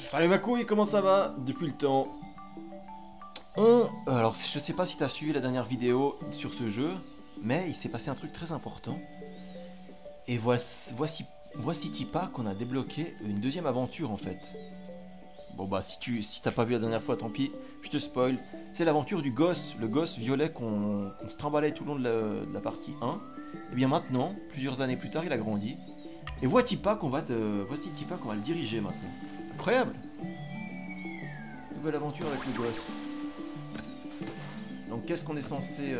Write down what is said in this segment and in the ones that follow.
Salut ma couille, comment ça va? Depuis le temps. Alors, je sais pas si t'as suivi la dernière vidéo sur ce jeu, mais il s'est passé un truc très important. Et voici Tipa qu'on a débloqué une deuxième aventure en fait. Bon bah si t'as pas vu la dernière fois, tant pis, je te spoil. C'est l'aventure du gosse, le gosse violet qu'on se trimballait tout le long de la partie 1. Et bien maintenant, plusieurs années plus tard, il a grandi. Et voici Tipa qu'on va le diriger maintenant. Incroyable! Nouvelle aventure avec le gosse. Donc qu'est-ce qu'on est censé...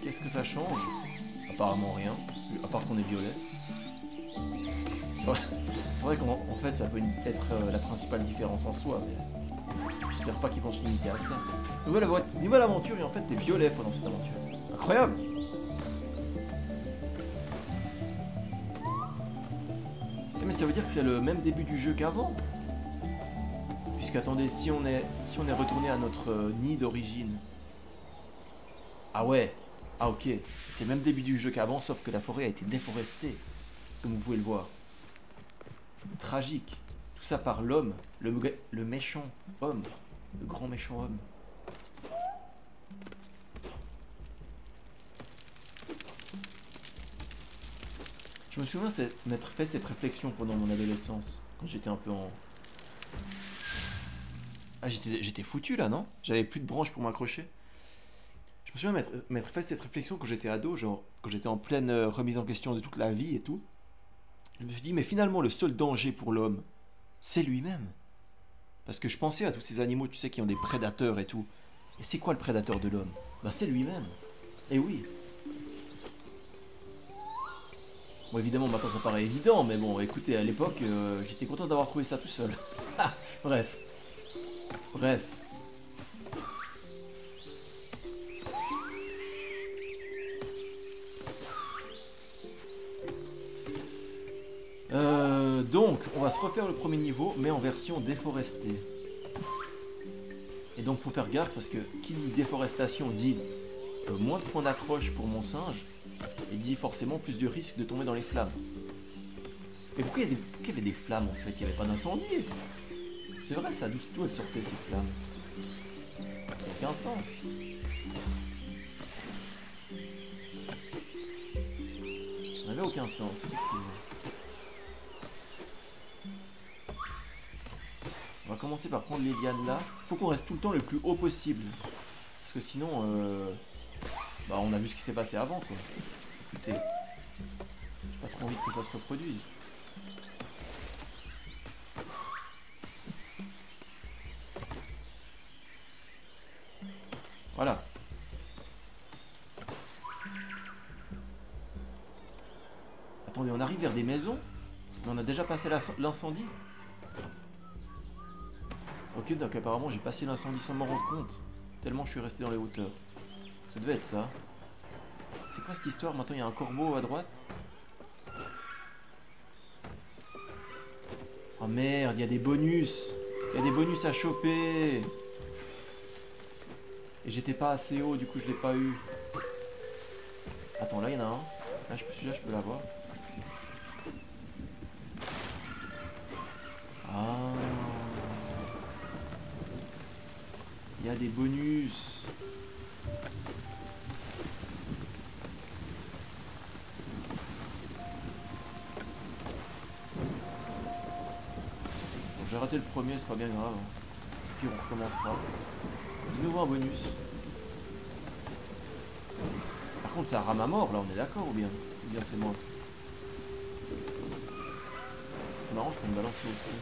Qu'est-ce que ça change? Apparemment rien, à part qu'on est violet. C'est vrai qu'en fait ça peut être la principale différence en soi, mais j'espère pas qu'ils vont se limiter à ça. Nouvelle aventure et en fait t'es violet pendant cette aventure. Incroyable! Mais ça veut dire que c'est le même début du jeu qu'avant. Puisqu'attendez, si on est retourné à notre nid d'origine. Ah ouais. Ah ok. C'est le même début du jeu qu'avant, sauf que la forêt a été déforestée. Comme vous pouvez le voir. Tragique. Tout ça par l'homme. Le méchant homme. Le grand méchant homme. Je me souviens m'être fait cette réflexion pendant mon adolescence. Quand j'étais un peu en... Ah, j'étais foutu là, non? J'avais plus de branches pour m'accrocher. Je me souviens m'être fait cette réflexion quand j'étais ado, genre quand j'étais en pleine remise en question de toute la vie et tout. Je me suis dit, mais finalement, le seul danger pour l'homme, c'est lui-même. Parce que je pensais à tous ces animaux, tu sais, qui ont des prédateurs et tout. Et c'est quoi le prédateur de l'homme? Ben, c'est lui-même. Et oui. Bon, évidemment, maintenant ça paraît évident, mais bon, écoutez, à l'époque, j'étais content d'avoir trouvé ça tout seul. Bref. Bref. Donc, on va se refaire le premier niveau, mais en version déforestée. Et donc, faut faire gaffe, parce que qui dit déforestation dit moins de points d'accroche pour mon singe, et dit forcément plus de risque de tomber dans les flammes. Mais pourquoi il y avait des flammes en fait? Il n'y avait pas d'incendie. C'est vrai ça, d'où elles sortaient ces flammes? Ça n'a aucun sens. Ça n'avait aucun sens, effectivement. On va commencer par prendre les lianes là. Faut qu'on reste tout le temps le plus haut possible. Parce que sinon, bah on a vu ce qui s'est passé avant quoi. Écoutez, j'ai pas trop envie que ça se reproduise. Voilà. Attendez, on arrive vers des maisons, mais on a déjà passé l'incendie. Ok, donc apparemment j'ai passé l'incendie sans m'en rendre compte. Tellement je suis resté dans les hauteurs. Ça devait être ça. C'est quoi cette histoire? Maintenant il y a un corbeau à droite. Oh merde, il y a des bonus. Il y a des bonus à choper. Et j'étais pas assez haut, du coup je l'ai pas eu. Attends, là il y en a un. Là, celui-là je peux l'avoir. Ah. Il y a des bonus. Bon, j'ai raté le premier, c'est pas bien grave. Puis on recommencera. De nouveau un bonus. Par contre ça rame à mort là, on est d'accord ou bien? Ou bien c'est moi? C'est marrant, je peux me balancer au trou.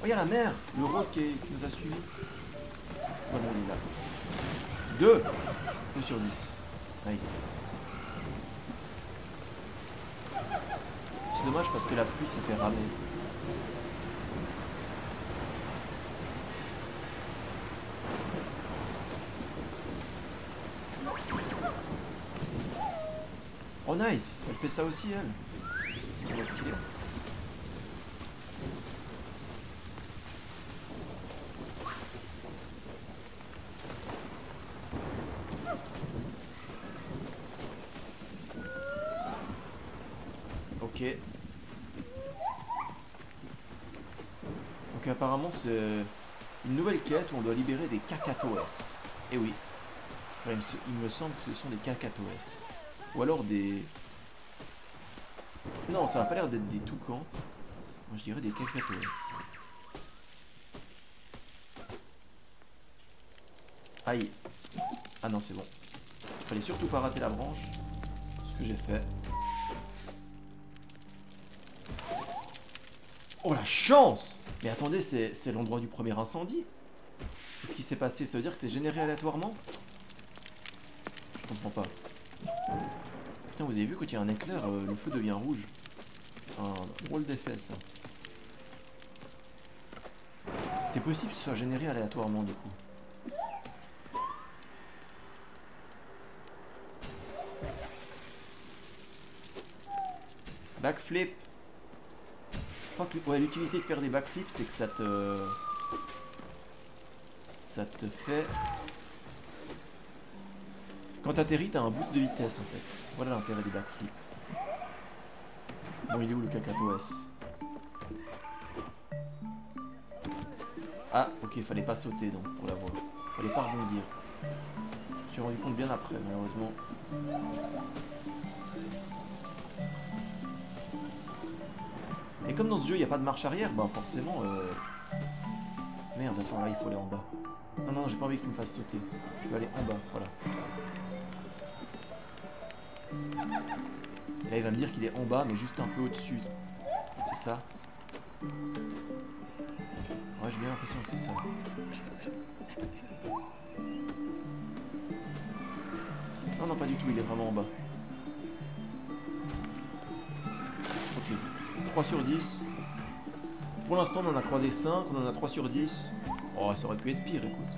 Oh, il y a la mer, le rose qui nous a suivis. Oh non, il est là. 2 sur 10. Nice. C'est dommage parce que la pluie ça fait ramer. Oh nice, elle fait ça aussi elle. On va skiller. Ok. Donc apparemment c'est une nouvelle quête où on doit libérer des Kakatoès. Et oui, enfin, il me semble que ce sont des Kakatoès. Ou alors des... Non, ça n'a pas l'air d'être des toucans. Moi je dirais des Kakatoès. Aïe. Ah non, c'est bon. Fallait surtout pas rater la branche. Ce que j'ai fait. Oh la chance! Mais attendez, c'est l'endroit du premier incendie? Qu'est-ce qui s'est passé? Ça veut dire que c'est généré aléatoirement? Je comprends pas. Putain, vous avez vu quand il y a un éclair, le feu devient rouge. C'est un drôle d'effet ça. C'est possible que ce soit généré aléatoirement du coup. Backflip. Ouais, l'utilité de faire des backflips, c'est que ça te fait... Quand t'atterris, t'as un boost de vitesse en fait. Voilà l'intérêt des backflips. Bon, il est où le Kakatoès? Ah, ok, fallait pas sauter donc pour l'avoir. Fallait pas rebondir. Je me suis rendu compte bien après, malheureusement. Et comme dans ce jeu il n'y a pas de marche arrière, bah forcément... Merde, attends, là il faut aller en bas. Non, non, j'ai pas envie que tu me fasses sauter. Je vais aller en bas, voilà. Et là il va me dire qu'il est en bas, mais juste un peu au-dessus. C'est ça? Ouais, j'ai bien l'impression que c'est ça. Non, non, pas du tout, il est vraiment en bas. Ok. 3 sur 10. Pour l'instant, on en a croisé 5, on en a 3 sur 10. Oh, ça aurait pu être pire, écoute.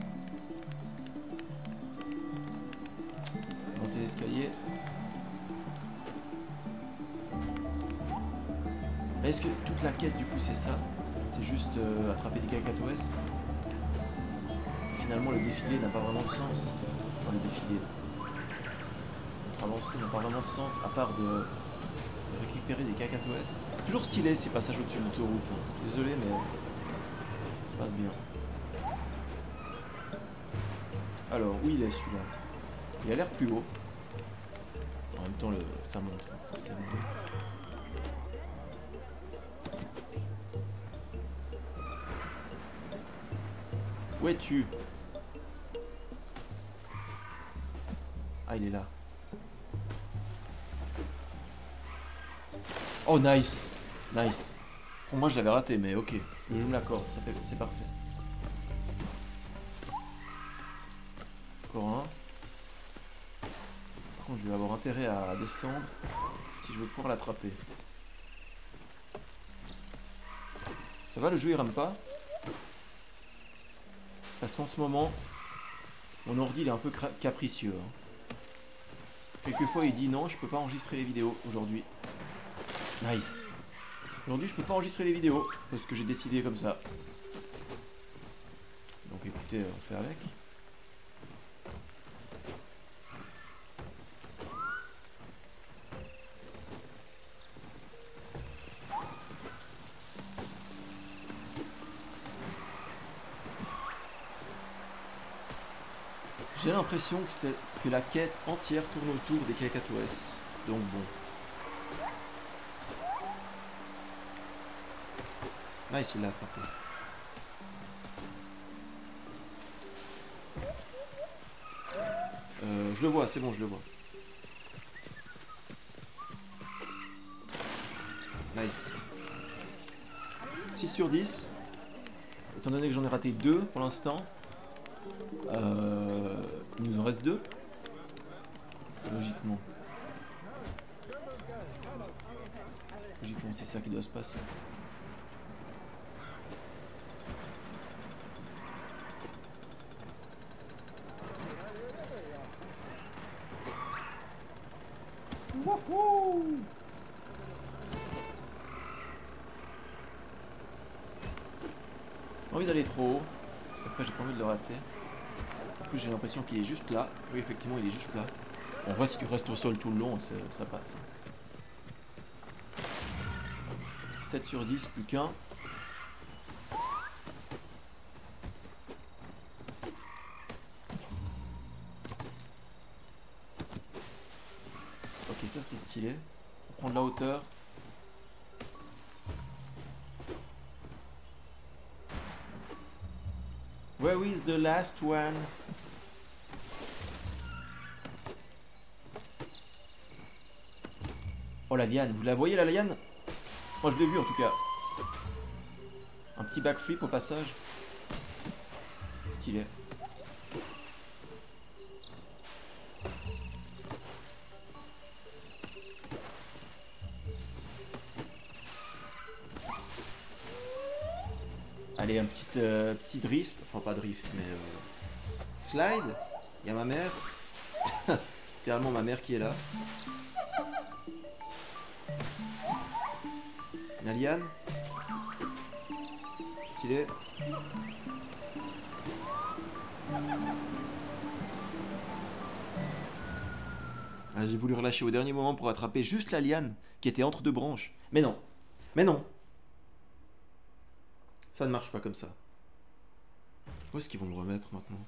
Monter les escaliers. Est-ce que toute la quête, du coup, c'est ça? C'est juste attraper des Kakatoès? Finalement, le défilé n'a pas vraiment de sens. Enfin, le défilé. Notre avancée n'a pas vraiment de sens, à part de récupérer des Kakatoès. Toujours stylé ces passages au-dessus de l'autoroute. Hein. Désolé, mais ça passe bien. Alors, où il est celui-là? Il a l'air plus haut. En même temps, ça monte. Forcément. Où es-tu? Ah, il est là. Oh, nice. Nice. Pour moi, je l'avais raté, mais ok. Je me l'accorde, c'est parfait. Encore un. Par contre, je vais avoir intérêt à descendre si je veux pouvoir l'attraper. Ça va, le jeu il rame pas? Parce qu'en ce moment, mon ordi il est un peu capricieux. Hein. Quelquefois il dit non, je peux pas enregistrer les vidéos aujourd'hui. Nice. Aujourd'hui je peux pas enregistrer les vidéos parce que j'ai décidé comme ça. Donc écoutez, on fait avec. J'ai l'impression que la quête entière tourne autour des Kakatoès. Donc bon. Nice, il l'a attrapé. Je le vois, c'est bon, je le vois. Nice. 6 sur 10. Étant donné que j'en ai raté 2 pour l'instant. Il nous en reste 2. Logiquement. Logiquement, c'est ça qui doit se passer. Wouhou! Pas envie d'aller trop haut. Après, j'ai pas envie de le rater. En plus, j'ai l'impression qu'il est juste là. Oui, effectivement, il est juste là. On reste au sol tout le long, ça passe. 7 sur 10, plus qu'un. Ok, ça c'était stylé. On prend de la hauteur. Where is the last one? Oh la liane, vous la voyez la liane? Moi je l'ai vue en tout cas. Un petit backflip au passage. Stylé. Allez, un petit drift. Enfin pas drift mais... slide. Il y a ma mère. Littéralement ma mère qui est là. Une liane. Stylé. Ah, j'ai voulu relâcher au dernier moment pour attraper juste la liane qui était entre deux branches. Mais non. Mais non. Ça ne marche pas comme ça. Où est-ce qu'ils vont me remettre maintenant?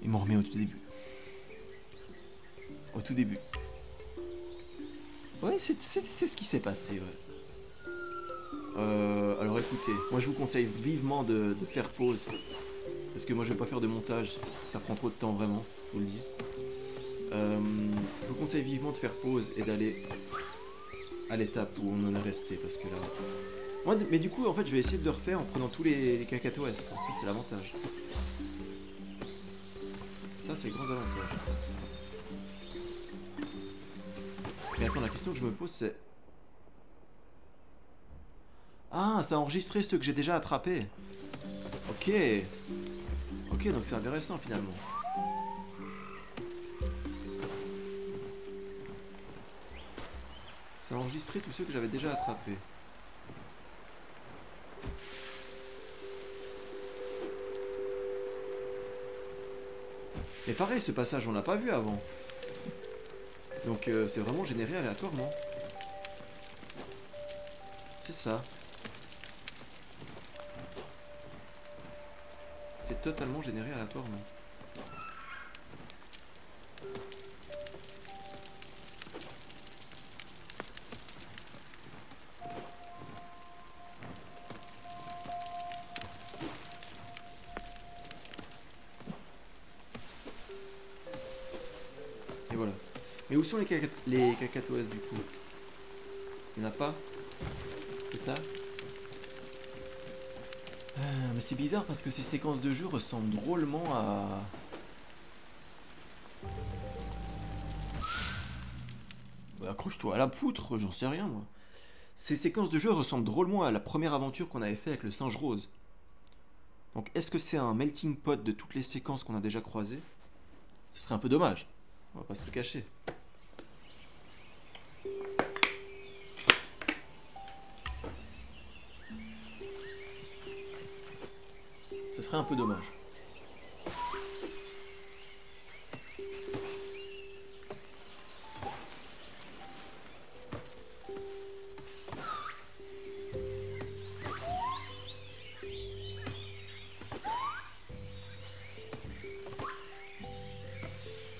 Ils m'ont remis au tout début. Au tout début. Ouais, c'est ce qui s'est passé, ouais. Alors écoutez, moi je vous conseille vivement de faire pause. Parce que moi je vais pas faire de montage, ça prend trop de temps vraiment, je vous le dis. Je vous conseille vivement de faire pause et d'aller à l'étape où on en est resté. Parce que là... Ouais, mais du coup en fait je vais essayer de le refaire en prenant tous les cacatoès. Donc ça c'est l'avantage. Ça c'est le grand avantage. Mais attends, la question que je me pose c'est... Ah, ça a enregistré ceux que j'ai déjà attrapés. Ok. Ok, donc c'est intéressant finalement. Ça a enregistré tous ceux que j'avais déjà attrapés. Mais pareil, ce passage on l'a pas vu avant. Donc c'est vraiment généré aléatoirement. C'est ça. C'est totalement généré aléatoirement. Et voilà. Mais où sont les cacatoès du coup? Il n'y en a pas? C'est ça? Mais c'est bizarre parce que ces séquences de jeu ressemblent drôlement à... Bah, accroche-toi à la poutre, j'en sais rien moi. Ces séquences de jeu ressemblent drôlement à la première aventure qu'on avait fait avec le singe rose. Donc est-ce que c'est un melting pot de toutes les séquences qu'on a déjà croisées? Ce serait un peu dommage. On va pas se le cacher. Ce serait un peu dommage.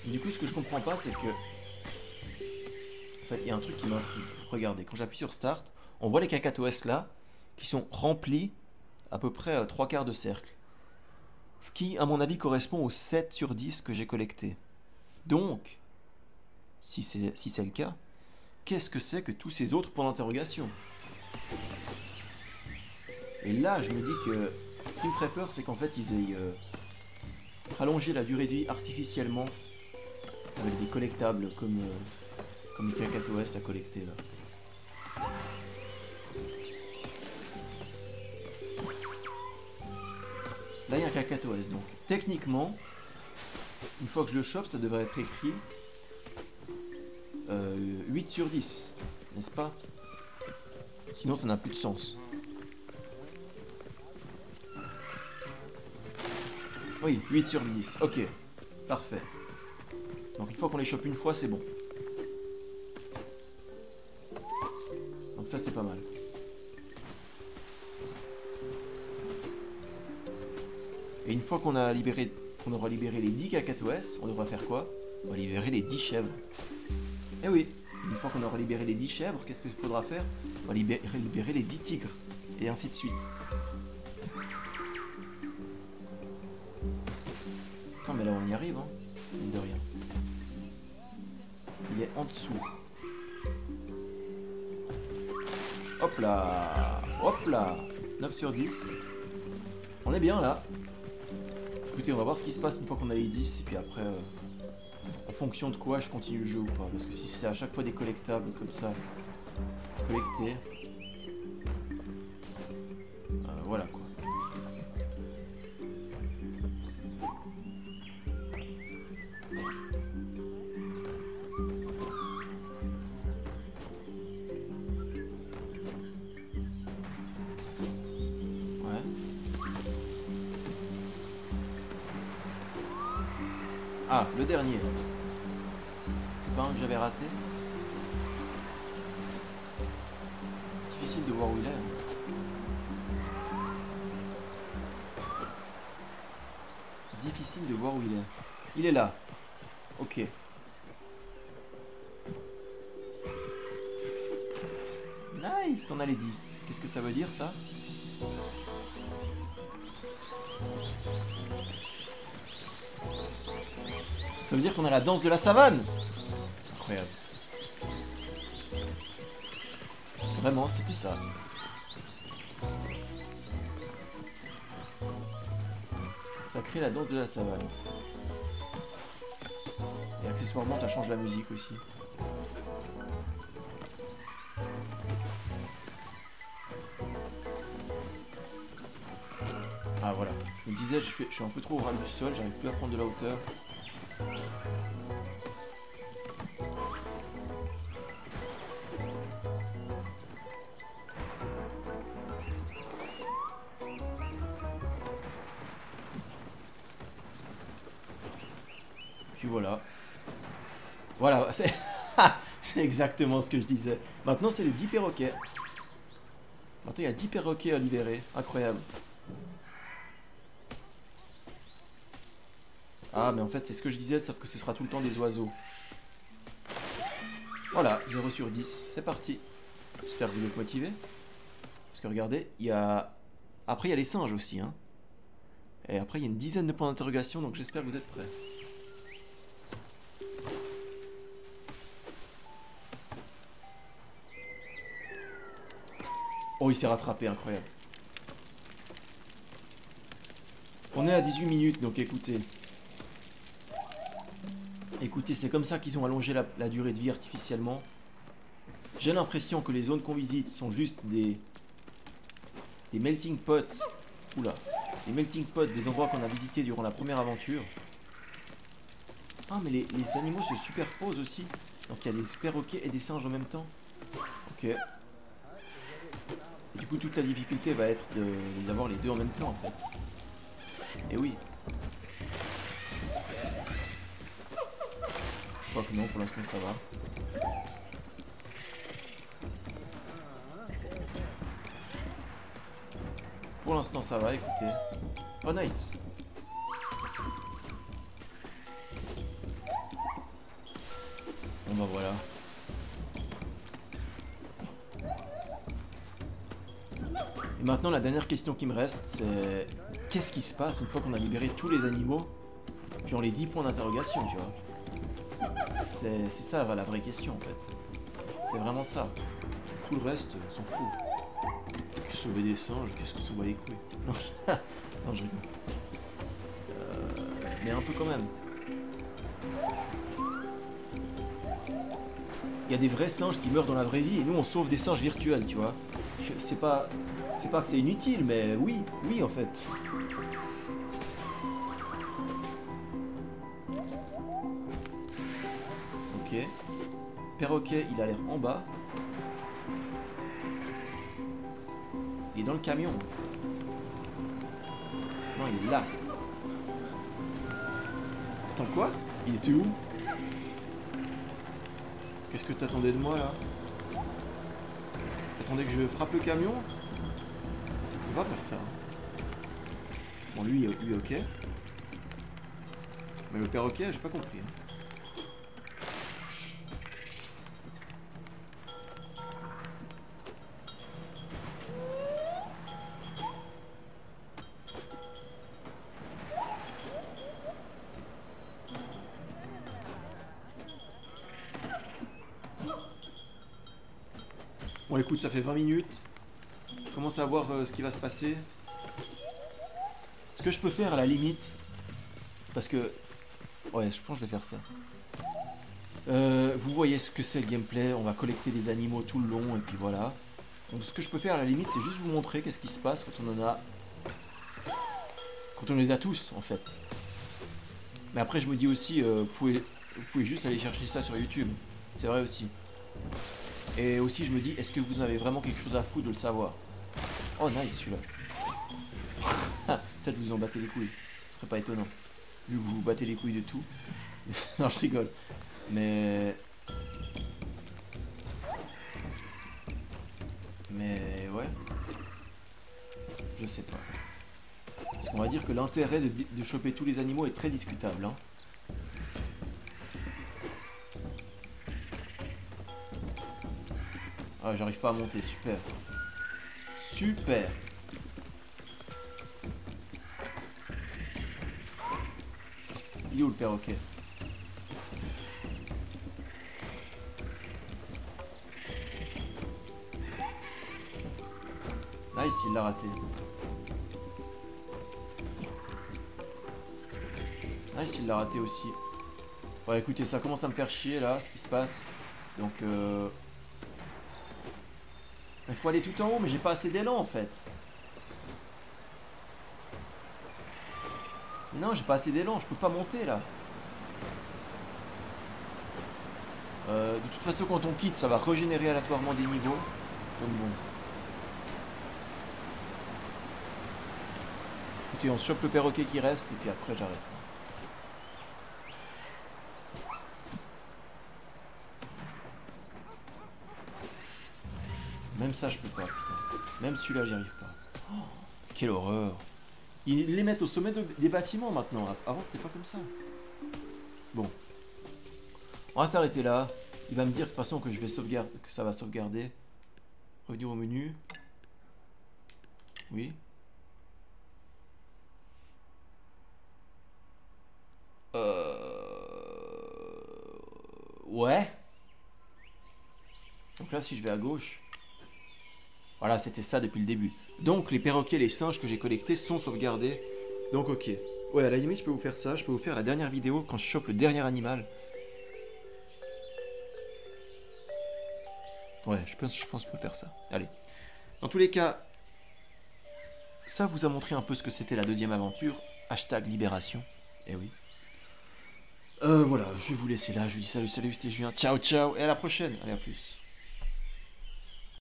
Du coup, ce que je comprends pas, c'est que... En fait, il y a un truc qui m'intrigue. Regardez, quand j'appuie sur Start, on voit les cacatoès là, qui sont remplis à peu près à 3/4 de cercle. Ce qui, à mon avis, correspond aux 7 sur 10 que j'ai collectés. Donc, si c'est le cas, qu'est-ce que c'est que tous ces autres points d'interrogation? Et là, je me dis que ce qui me ferait peur, c'est qu'en fait, ils aient rallongé la durée de vie artificiellement avec des collectables comme les cacatoès à collecter là. Là, il y a un cacatoès, donc techniquement, une fois que je le chope, ça devrait être écrit 8 sur 10, n'est-ce pas? Sinon, ça n'a plus de sens. Oui, 8 sur 10, ok, parfait. Donc une fois qu'on les chope une fois, c'est bon. Donc ça, c'est pas mal. Et une fois qu'on aura libéré les 10 cacatoès, on devra faire quoi? On va libérer les 10 chèvres. Eh oui, une fois qu'on aura libéré les 10 chèvres, qu'est-ce qu'il faudra faire? On va libérer les 10 tigres. Et ainsi de suite. Non mais là on y arrive, hein. Mine de rien. Il est en dessous. Hop là. Hop là. 9 sur 10. On est bien là. Écoutez, on va voir ce qui se passe une fois qu'on a les 10. Et puis après, en fonction de quoi je continue le jeu ou pas. Parce que si c'est à chaque fois des collectables comme ça, collecter. Voilà quoi. Ah, le dernier. C'était pas un que j'avais raté. Difficile de voir où il est. Difficile de voir où il est. Il est là. Ok. Nice, on a les 10. Qu'est-ce que ça veut dire ça? Ça veut dire qu'on a la danse de la savane. Incroyable. Vraiment, c'était ça. Ça crée la danse de la savane. Et accessoirement, ça change la musique aussi. Ah voilà. Je me disais, je suis un peu trop au ras du sol, j'arrive plus à prendre de la hauteur. Puis voilà. Voilà, c'est c'est exactement ce que je disais. Maintenant, c'est les 10 perroquets. Maintenant, il y a 10 perroquets à libérer. Incroyable. Ah, mais en fait, c'est ce que je disais, sauf que ce sera tout le temps des oiseaux. Voilà, 0 sur 10. C'est parti. J'espère que vous êtes motivés. Parce que regardez, il y a... Après, il y a les singes aussi, hein. Et après, il y a une dizaine de points d'interrogation, donc j'espère que vous êtes prêts. Oh, il s'est rattrapé, incroyable. On est à 18 minutes, donc écoutez. Écoutez, c'est comme ça qu'ils ont allongé la durée de vie artificiellement. J'ai l'impression que les zones qu'on visite sont juste des melting pots. Oula. Des melting pots, des endroits qu'on a visités durant la première aventure. Ah, mais les animaux se superposent aussi. Donc il y a des perroquets et des singes en même temps. Ok. Et du coup, toute la difficulté va être de les avoir les deux en même temps, en fait. Et oui. Je crois que non, pour l'instant, ça va. Pour l'instant, ça va, écoutez. Oh, nice. Bon, bah voilà. Et maintenant, la dernière question qui me reste, c'est... Qu'est-ce qui se passe une fois qu'on a libéré tous les animaux? Genre les 10 points d'interrogation, tu vois. C'est ça la vraie question, en fait. C'est vraiment ça. Tout le reste, on s'en fout. Sauver des singes, qu'est-ce qu'on s'en bat les couilles? Non, non, je rigole. Mais un peu quand même. Il y a des vrais singes qui meurent dans la vraie vie et nous on sauve des singes virtuels, tu vois. C'est pas que c'est inutile, mais oui, oui en fait. Ok. Perroquet, il a l'air en bas. Il est dans le camion. Non, il est là. Attends, quoi? Il était où? Qu'est-ce que t'attendais de moi, là? T'attendais que je frappe le camion? On va faire ça. Bon, lui ok. Mais le perroquet, j'ai pas compris. Hein. Bon, écoute, ça fait 20 minutes. Je commence à voir ce qui va se passer. Ce que je peux faire à la limite, parce que... Ouais, je pense que je vais faire ça. Vous voyez ce que c'est le gameplay, on va collecter des animaux tout le long et puis voilà. Donc ce que je peux faire à la limite, c'est juste vous montrer qu'est-ce qui se passe quand on en a... Quand on les a tous en fait. Mais après je me dis aussi, vous pouvez juste aller chercher ça sur YouTube. C'est vrai aussi. Et aussi je me dis, est-ce que vous avez vraiment quelque chose à foutre de le savoir? Oh nice celui-là. Peut-être vous en battez les couilles. Ce serait pas étonnant. Vu que vous vous battez les couilles de tout. Non, je rigole. Mais ouais. Je sais pas. Parce qu'on va dire que l'intérêt de choper tous les animaux est très discutable. Hein. Ah, j'arrive pas à monter. Super. Super. Il est où le perroquet? Nice, il l'a raté. Nice, il l'a raté aussi. Ouais, écoutez, ça commence à me faire chier là, ce qui se passe. Donc, il faut aller tout en haut, mais j'ai pas assez d'élan en fait. Non, j'ai pas assez d'élan, je peux pas monter là. De toute façon, quand on quitte, ça va régénérer aléatoirement des niveaux. Donc bon. Écoutez, on se chope le perroquet qui reste, et puis après j'arrête. Même ça, je peux pas, putain. Même celui-là, j'y arrive pas. Oh, quelle horreur. Ils les mettent au sommet des bâtiments maintenant. Avant, c'était pas comme ça. Bon. On va s'arrêter là. Il va me dire de toute façon que je vais sauvegarder, que ça va sauvegarder. Revenir au menu. Oui. Ouais. Donc là, si je vais à gauche. Voilà, c'était ça depuis le début. Donc, les perroquets, les singes que j'ai collectés sont sauvegardés. Donc, ok. Ouais, à la limite, je peux vous faire ça. Je peux vous faire la dernière vidéo quand je chope le dernier animal. Ouais, je pense que je peux faire ça. Allez. Dans tous les cas, ça vous a montré un peu ce que c'était la deuxième aventure. Hashtag libération. Eh oui. Voilà, je vais vous laisser là. Je vous dis salut, c'était Julien. Ciao, ciao. Et à la prochaine. Allez, à plus.